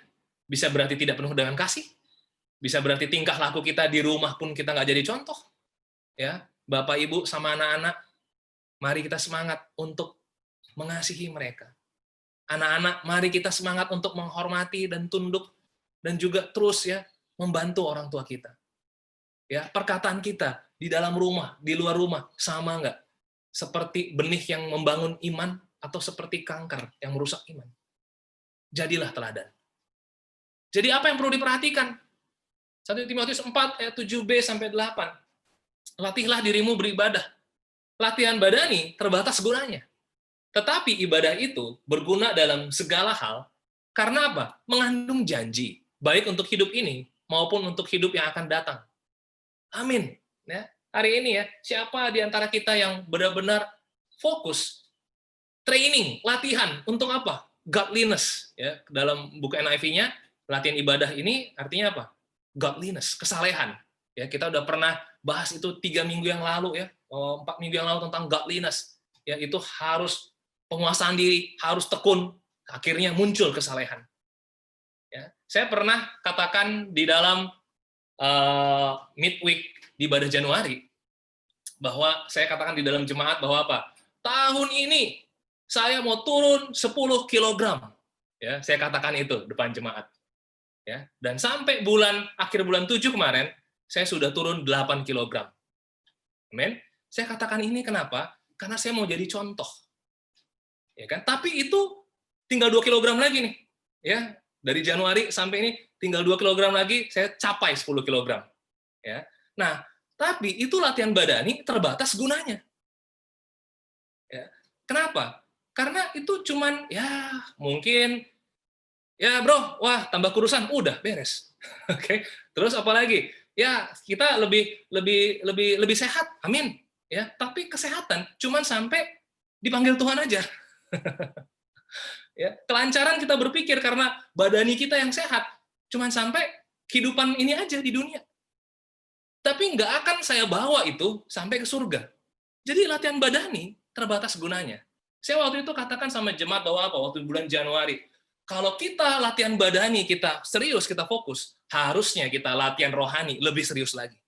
bisa berarti tidak penuh dengan kasih, bisa berarti tingkah laku kita di rumah pun kita nggak jadi contoh. Ya, Bapak, Ibu, sama anak-anak, mari kita semangat untuk mengasihi mereka. Anak-anak, mari kita semangat untuk menghormati dan tunduk, dan juga terus ya membantu orang tua kita. Ya, perkataan kita di dalam rumah, di luar rumah, sama nggak? Seperti benih yang membangun iman, atau seperti kanker yang merusak iman? Jadilah teladan. Jadi apa yang perlu diperhatikan? 1 Timotius 4 ayat 7b sampai 8. Latihlah dirimu beribadah. Latihan badani terbatas gunanya. Tetapi ibadah itu berguna dalam segala hal karena apa? Mengandung janji, baik untuk hidup ini maupun untuk hidup yang akan datang. Amin. Ya, hari ini ya, siapa di antara kita yang benar-benar fokus training, latihan untuk apa? Godliness. Ya, dalam buku NIV-nya, latihan ibadah ini artinya apa? Godliness, kesalehan. Ya, kita udah pernah bahas itu 3 minggu yang lalu ya, 4 minggu yang lalu tentang godliness. Ya, itu harus penguasaan diri, harus tekun, akhirnya muncul kesalehan. Ya, saya pernah katakan di dalam midweek di ibadah Januari, bahwa saya katakan di dalam jemaat bahwa apa? Tahun ini saya mau turun 10 kilogram. Ya, saya katakan itu depan jemaat. Ya, dan sampai akhir bulan 7 kemarin, saya sudah turun 8 kilogram. Amin. Saya katakan ini kenapa? Karena saya mau jadi contoh. Ya kan? Tapi itu tinggal 2 kilogram lagi nih. Ya, dari Januari sampai ini tinggal 2 kilogram lagi, saya capai 10 kilogram. Ya. Nah, tapi itu latihan badani terbatas gunanya. Ya. Kenapa? Karena itu cuman ya mungkin ya bro, wah tambah kurusan, udah beres. Oke. Terus apa lagi? Ya kita lebih sehat, amin. Ya, tapi kesehatan cuman sampai dipanggil Tuhan aja. Ya, kelancaran kita berpikir karena badani kita yang sehat, cuman sampai kehidupan ini aja di dunia. Tapi nggak akan saya bawa itu sampai ke surga. Jadi latihan badani terbatas gunanya. Saya waktu itu katakan sama jemaat bahwa apa? Waktu bulan Januari, kalau kita latihan badani, kita serius, kita fokus, harusnya kita latihan rohani lebih serius lagi.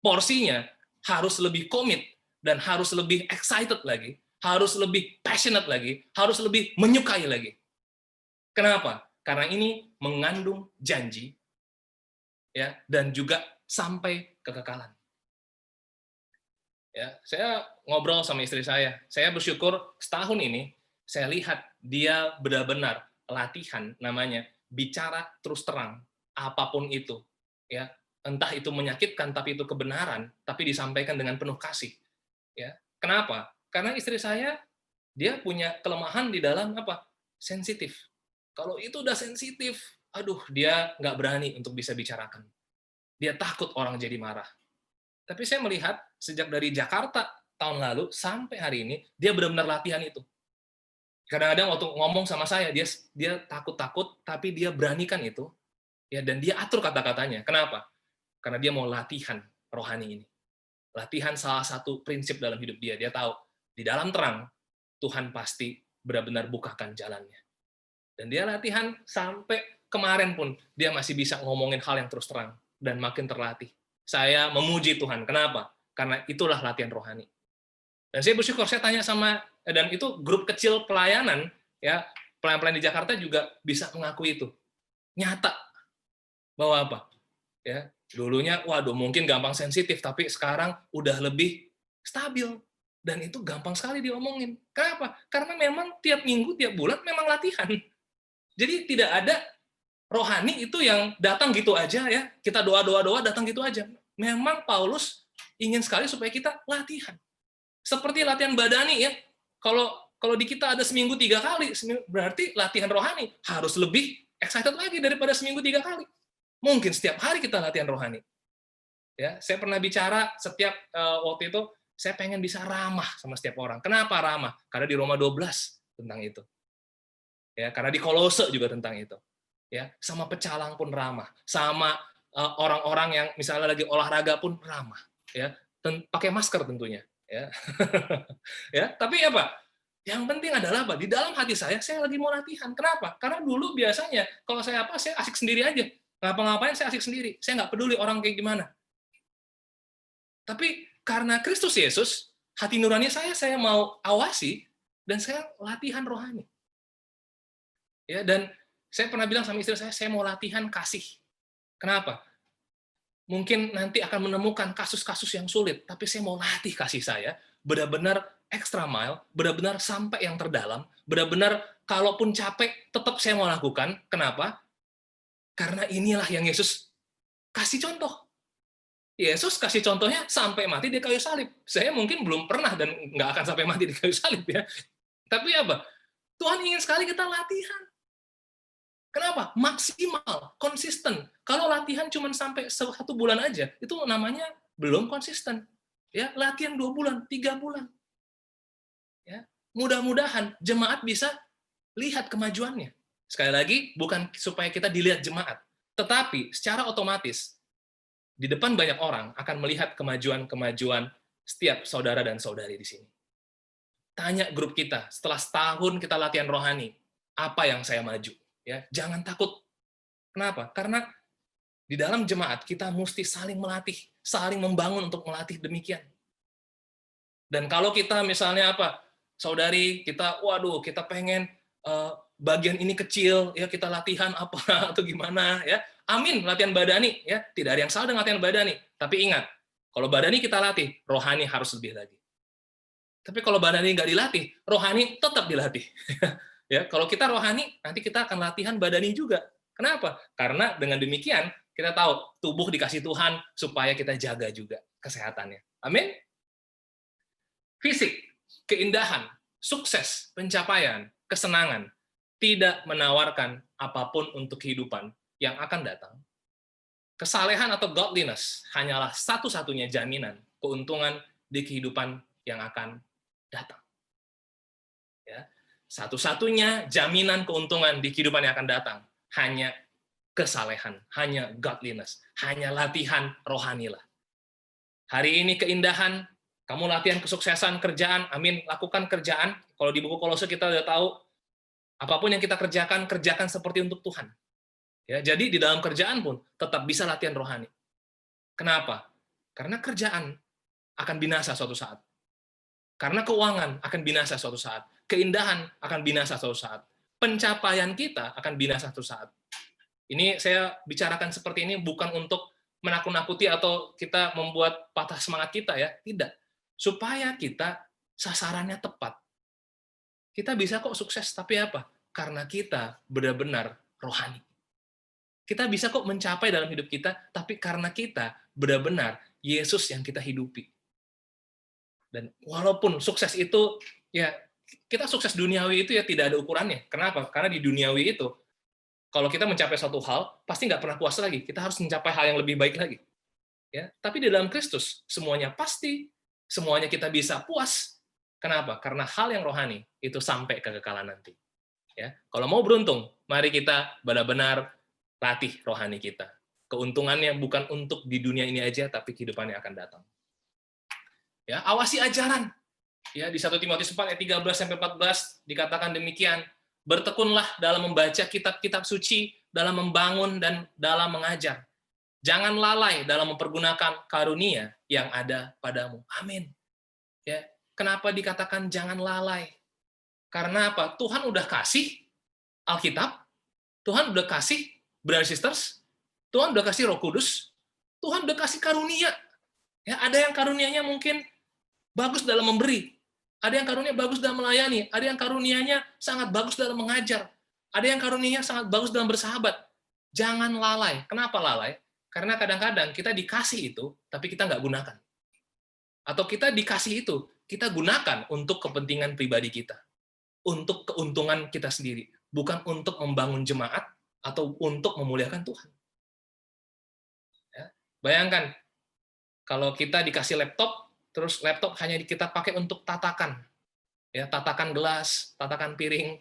Porsinya harus lebih komit, dan harus lebih excited lagi, harus lebih passionate lagi, harus lebih menyukai lagi. Kenapa? Karena ini mengandung janji, ya, dan juga sampai kekekalan. Ya, saya ngobrol sama istri saya bersyukur setahun ini, saya lihat dia benar-benar latihan namanya bicara terus terang, apapun itu. Ya, entah itu menyakitkan, tapi itu kebenaran, tapi disampaikan dengan penuh kasih. Ya, kenapa? Karena istri saya, dia punya kelemahan di dalam apa? Sensitif. Kalau itu udah sensitif, aduh, dia nggak berani untuk bisa bicarakan. Dia takut orang jadi marah. Tapi saya melihat sejak dari Jakarta tahun lalu sampai hari ini, dia benar-benar latihan itu. Kadang-kadang waktu ngomong sama saya, dia takut-takut, tapi dia beranikan itu. Ya, dan dia atur kata-katanya. Kenapa? Karena dia mau latihan rohani ini. Latihan salah satu prinsip dalam hidup dia. Dia tahu, di dalam terang, Tuhan pasti benar-benar bukakan jalannya. Dan dia latihan sampai kemarin pun, dia masih bisa ngomongin hal yang terus terang. Dan makin terlatih. Saya memuji Tuhan. Kenapa? Karena itulah latihan rohani. Dan saya bersyukur, saya tanya dan itu grup kecil pelayanan, ya, pelayan-pelayan di Jakarta juga bisa mengakui itu. Nyata. Bahwa apa? Ya, dulunya, waduh, mungkin gampang sensitif, tapi sekarang udah lebih stabil. Dan itu gampang sekali diomongin. Kenapa? Karena memang tiap minggu, tiap bulan memang latihan. Jadi tidak ada rohani itu yang datang gitu aja, ya. Kita doa-doa datang gitu aja. Memang Paulus ingin sekali supaya kita latihan. Seperti latihan badani, ya. Kalau di kita ada seminggu 3 kali, berarti latihan rohani harus lebih excited lagi daripada seminggu 3 kali. Mungkin setiap hari kita latihan rohani. Ya, saya pernah bicara setiap waktu itu saya pengen bisa ramah sama setiap orang. Kenapa ramah? Karena di Roma 12 tentang itu. Ya, karena di Kolose juga tentang itu. Ya, sama pecalang pun ramah, sama orang-orang yang misalnya lagi olahraga pun ramah. Ya, pakai masker tentunya. Ya, ya, tapi apa? Yang penting adalah apa? Di dalam hati saya lagi mau latihan. Kenapa? Karena dulu biasanya kalau saya asik sendiri aja. Ngapa-ngapain saya asik sendiri. Saya nggak peduli orang kayak gimana. Tapi karena Kristus Yesus, hati nurani saya mau awasi, dan saya latihan rohani. Ya, dan saya pernah bilang sama istri saya mau latihan kasih. Kenapa? Mungkin nanti akan menemukan kasus-kasus yang sulit, tapi saya mau latih kasih saya, benar-benar extra mile, benar-benar sampai yang terdalam, benar-benar kalaupun capek, tetap saya mau lakukan. Kenapa? Karena inilah yang Yesus kasih contoh. Yesus kasih contohnya sampai mati di kayu salib. Saya mungkin belum pernah dan nggak akan sampai mati di kayu salib, ya. Tapi apa? Tuhan ingin sekali kita latihan. Kenapa? Maksimal, konsisten. Kalau latihan cuma sampai 1 bulan aja, itu namanya belum konsisten. Ya, latihan 2 bulan, 3 bulan. Ya, mudah-mudahan jemaat bisa lihat kemajuannya. Sekali lagi, bukan supaya kita dilihat jemaat, tetapi secara otomatis di depan banyak orang akan melihat kemajuan-kemajuan setiap saudara dan saudari di sini. Tanya grup kita, setelah setahun kita latihan rohani, apa yang saya maju? Ya, jangan takut. Kenapa? Karena di dalam jemaat kita mesti saling melatih, saling membangun untuk melatih demikian. Dan kalau kita misalnya apa, saudari kita, waduh, kita pengen bagian ini kecil, ya kita latihan apa atau gimana, ya. Amin, latihan badani, ya. Tidak ada yang salah dengan latihan badani. Tapi ingat, kalau badani kita latih, rohani harus lebih lagi. Tapi kalau badani nggak dilatih, rohani tetap dilatih. Ya, kalau kita rohani, nanti kita akan latihan badani juga. Kenapa? Karena dengan demikian, kita tahu tubuh dikasih Tuhan supaya kita jaga juga kesehatannya. Amin. Fisik, keindahan, sukses, pencapaian, kesenangan, tidak menawarkan apapun untuk kehidupan yang akan datang. Kesalehan atau godliness hanyalah satu-satunya jaminan keuntungan di kehidupan yang akan datang. Ya. Satu-satunya jaminan keuntungan di kehidupan yang akan datang hanya kesalehan, hanya godliness, hanya latihan rohani lah. Hari ini keindahan, kamu latihan kesuksesan, kerjaan, amin, lakukan kerjaan. Kalau di buku Kolose kita udah tahu, apapun yang kita kerjakan, kerjakan seperti untuk Tuhan. Ya, jadi di dalam kerjaan pun tetap bisa latihan rohani. Kenapa? Karena kerjaan akan binasa suatu saat. Karena keuangan akan binasa suatu saat. Keindahan akan binasa suatu saat. Pencapaian kita akan binasa suatu saat. Ini saya bicarakan seperti ini bukan untuk menakut-nakuti atau kita membuat patah semangat kita, ya. Tidak. Supaya kita sasarannya tepat. Kita bisa kok sukses, tapi apa? Karena kita benar-benar rohani. Kita bisa kok mencapai dalam hidup kita, tapi karena kita benar-benar Yesus yang kita hidupi. Dan walaupun sukses itu, ya kita sukses duniawi itu ya tidak ada ukurannya. Kenapa? Karena di duniawi itu, kalau kita mencapai suatu hal, pasti nggak pernah puas lagi. Kita harus mencapai hal yang lebih baik lagi. Ya, tapi di dalam Kristus, semuanya pasti, semuanya kita bisa puas. Kenapa? Karena hal yang rohani itu sampai kekekalan nanti. Ya, kalau mau beruntung, mari kita benar-benar latih rohani kita. Keuntungannya bukan untuk di dunia ini aja, tapi kehidupan yang akan datang. Ya, awasi ajaran. Ya, di 1 Timotius 4 ayat 13-14 dikatakan demikian, bertekunlah dalam membaca kitab-kitab suci, dalam membangun dan dalam mengajar. Jangan lalai dalam mempergunakan karunia yang ada padamu. Amin. Ya, kenapa dikatakan jangan lalai? Karena apa? Tuhan udah kasih Alkitab, Tuhan udah kasih brothers sisters, Tuhan udah kasih Roh Kudus, Tuhan udah kasih karunia. Ya, ada yang karunianya mungkin bagus dalam memberi, ada yang karunia bagus dalam melayani, ada yang karunianya sangat bagus dalam mengajar, ada yang karunianya sangat bagus dalam bersahabat. Jangan lalai. Kenapa lalai? Karena kadang-kadang kita dikasih itu, tapi kita nggak gunakan. Atau kita dikasih itu, kita gunakan untuk kepentingan pribadi kita, untuk keuntungan kita sendiri, bukan untuk membangun jemaat atau untuk memuliakan Tuhan. Ya, bayangkan, kalau kita dikasih laptop, terus laptop hanya kita pakai untuk tatakan, ya, tatakan gelas, tatakan piring,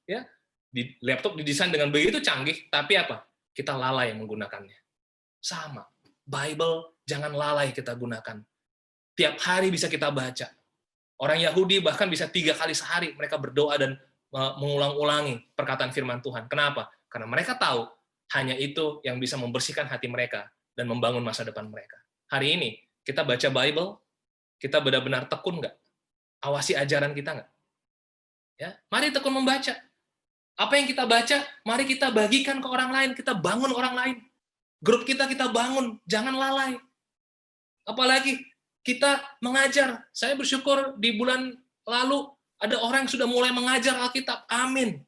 ya, di laptop didesain dengan begitu canggih, tapi apa? Kita lalai menggunakannya. Sama, Bible jangan lalai kita gunakan. Tiap hari bisa kita baca. Orang Yahudi bahkan bisa 3 kali sehari mereka berdoa dan mengulang-ulangi perkataan firman Tuhan. Kenapa? Karena mereka tahu hanya itu yang bisa membersihkan hati mereka dan membangun masa depan mereka. Hari ini, kita baca Bible, kita benar-benar tekun nggak? Awasi ajaran kita nggak? Ya, mari tekun membaca. Apa yang kita baca, mari kita bagikan ke orang lain, kita bangun orang lain. Grup kita bangun, jangan lalai. Apalagi kita mengajar. Saya bersyukur di bulan lalu ada orang yang sudah mulai mengajar Alkitab. Amin.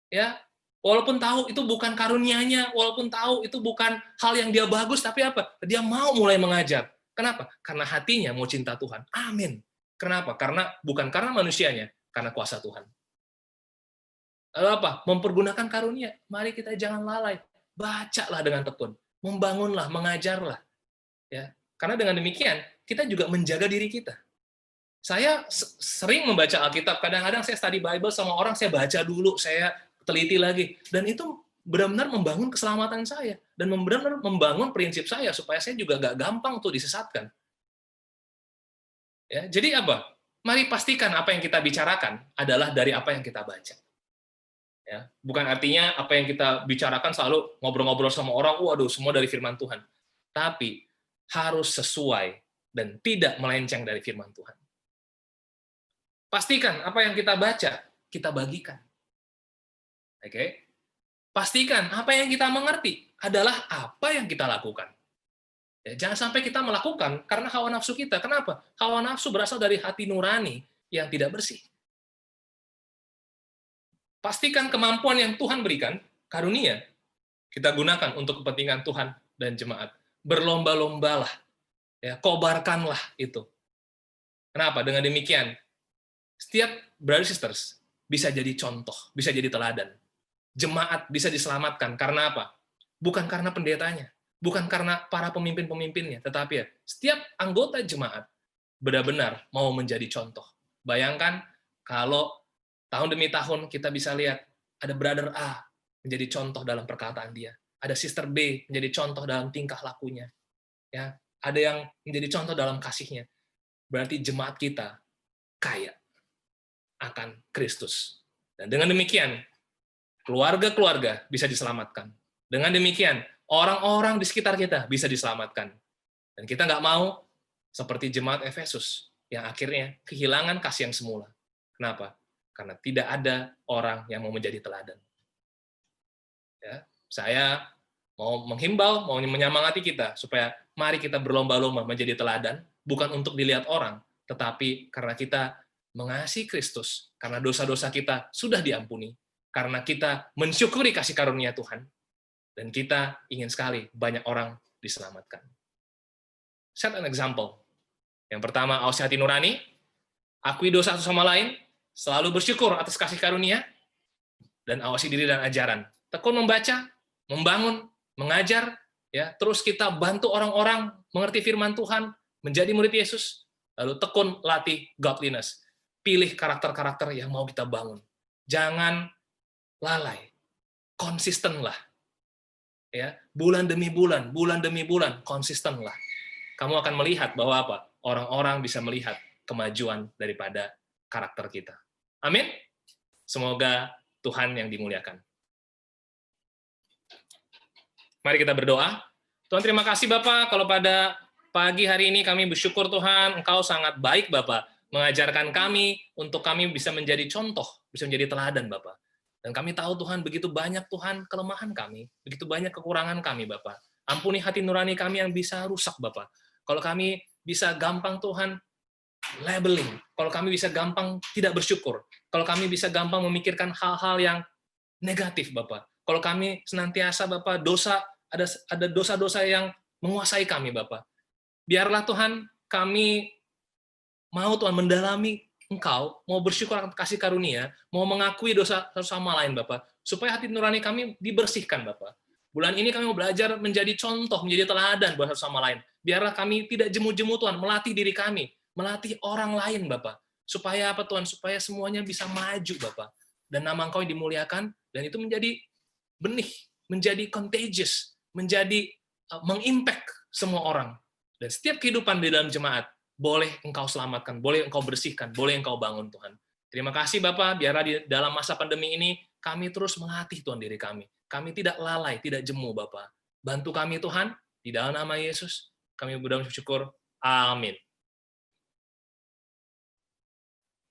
Ya, walaupun tahu itu bukan karunianya, walaupun tahu itu bukan hal yang dia bagus, tapi apa? Dia mau mulai mengajar. Kenapa? Karena hatinya mau cinta Tuhan. Amin. Kenapa? Karena bukan karena manusianya, karena kuasa Tuhan. Lalu apa? Mempergunakan karunia. Mari kita jangan lalai. Bacalah dengan tekun. Membangunlah, mengajarlah. Ya, karena dengan demikian kita juga menjaga diri kita. Saya sering membaca Alkitab, kadang-kadang saya study Bible sama orang, saya baca dulu, saya teliti lagi, dan itu benar-benar membangun keselamatan saya, dan benar-benar membangun prinsip saya, supaya saya juga nggak gampang tuh disesatkan. Ya, jadi apa? Mari pastikan apa yang kita bicarakan adalah dari apa yang kita baca. Ya, bukan artinya apa yang kita bicarakan selalu ngobrol-ngobrol sama orang, waduh, semua dari firman Tuhan. Tapi harus sesuai dan tidak melenceng dari firman Tuhan. Pastikan apa yang kita baca, kita bagikan. Oke? Pastikan apa yang kita mengerti adalah apa yang kita lakukan. Ya, jangan sampai kita melakukan karena hawa nafsu kita. Kenapa? Hawa nafsu berasal dari hati nurani yang tidak bersih. Pastikan kemampuan yang Tuhan berikan, karunia, kita gunakan untuk kepentingan Tuhan dan jemaat. Berlomba-lombalah. Ya, kobarkanlah itu. Kenapa? Dengan demikian, setiap brothers sisters bisa jadi contoh, bisa jadi teladan. Jemaat bisa diselamatkan. Karena apa? Bukan karena pendetanya, bukan karena para pemimpin-pemimpinnya, tetapi ya, setiap anggota jemaat benar-benar mau menjadi contoh. Bayangkan kalau tahun demi tahun kita bisa lihat ada brother A menjadi contoh dalam perkataan dia, ada sister B menjadi contoh dalam tingkah lakunya, ya, ada yang menjadi contoh dalam kasihnya. Berarti jemaat kita kaya akan Kristus. Dan dengan demikian, keluarga-keluarga bisa diselamatkan. Dengan demikian, orang-orang di sekitar kita bisa diselamatkan. Dan kita nggak mau seperti jemaat Efesus, yang akhirnya kehilangan kasih yang semula. Kenapa? Karena tidak ada orang yang mau menjadi teladan. Ya, saya mau menghimbau, mau menyemangati kita, supaya mari kita berlomba-lomba menjadi teladan, bukan untuk dilihat orang, tetapi karena kita mengasihi Kristus, karena dosa-dosa kita sudah diampuni, karena kita mensyukuri kasih karunia Tuhan, dan kita ingin sekali banyak orang diselamatkan. Set an example. Yang pertama, awasi hati nurani, akui dosa satu sama lain, selalu bersyukur atas kasih karunia, dan awasi diri dan ajaran. Tekun membaca, membangun, mengajar, ya, terus kita bantu orang-orang mengerti firman Tuhan, menjadi murid Yesus, lalu tekun latih godliness. Pilih karakter-karakter yang mau kita bangun. Jangan lalai, konsistenlah. ya, bulan demi bulan, konsistenlah. Kamu akan melihat bahwa apa? Orang-orang bisa melihat kemajuan daripada karakter kita. Amin. Semoga Tuhan yang dimuliakan. Mari kita berdoa. Tuhan, terima kasih Bapak, kalau pada pagi hari ini kami bersyukur Tuhan, Engkau sangat baik Bapak, mengajarkan kami untuk kami bisa menjadi contoh, bisa menjadi teladan Bapak. Dan kami tahu Tuhan, begitu banyak Tuhan kelemahan kami, begitu banyak kekurangan kami Bapak. Ampuni hati nurani kami yang bisa rusak Bapak. Kalau kami bisa gampang Tuhan labeling, kalau kami bisa gampang tidak bersyukur, kalau kami bisa gampang memikirkan hal-hal yang negatif Bapak. Kalau kami senantiasa Bapak ada dosa-dosa yang menguasai kami Bapak. Biarlah Tuhan kami mau Tuhan mendalami Engkau, mau bersyukur akan kasih karunia, mau mengakui dosa satu sama lain Bapak, supaya hati nurani kami dibersihkan Bapak. Bulan ini kami mau belajar menjadi contoh, menjadi teladan buat satu sama lain. Biarlah kami tidak jemu-jemu Tuhan, melatih diri kami, melatih orang lain Bapak. Supaya apa Tuhan? Supaya semuanya bisa maju Bapak. Dan nama Engkau dimuliakan, dan itu menjadi benih, menjadi contagious, menjadi mengimpact semua orang. Dan setiap kehidupan di dalam jemaat, boleh Engkau selamatkan, boleh Engkau bersihkan, boleh Engkau bangun Tuhan. Terima kasih Bapak, biarlah di dalam masa pandemi ini, kami terus melatih Tuhan diri kami. Kami tidak lalai, tidak jemu Bapak. Bantu kami Tuhan, di dalam nama Yesus, kami berdoa bersyukur. Amin.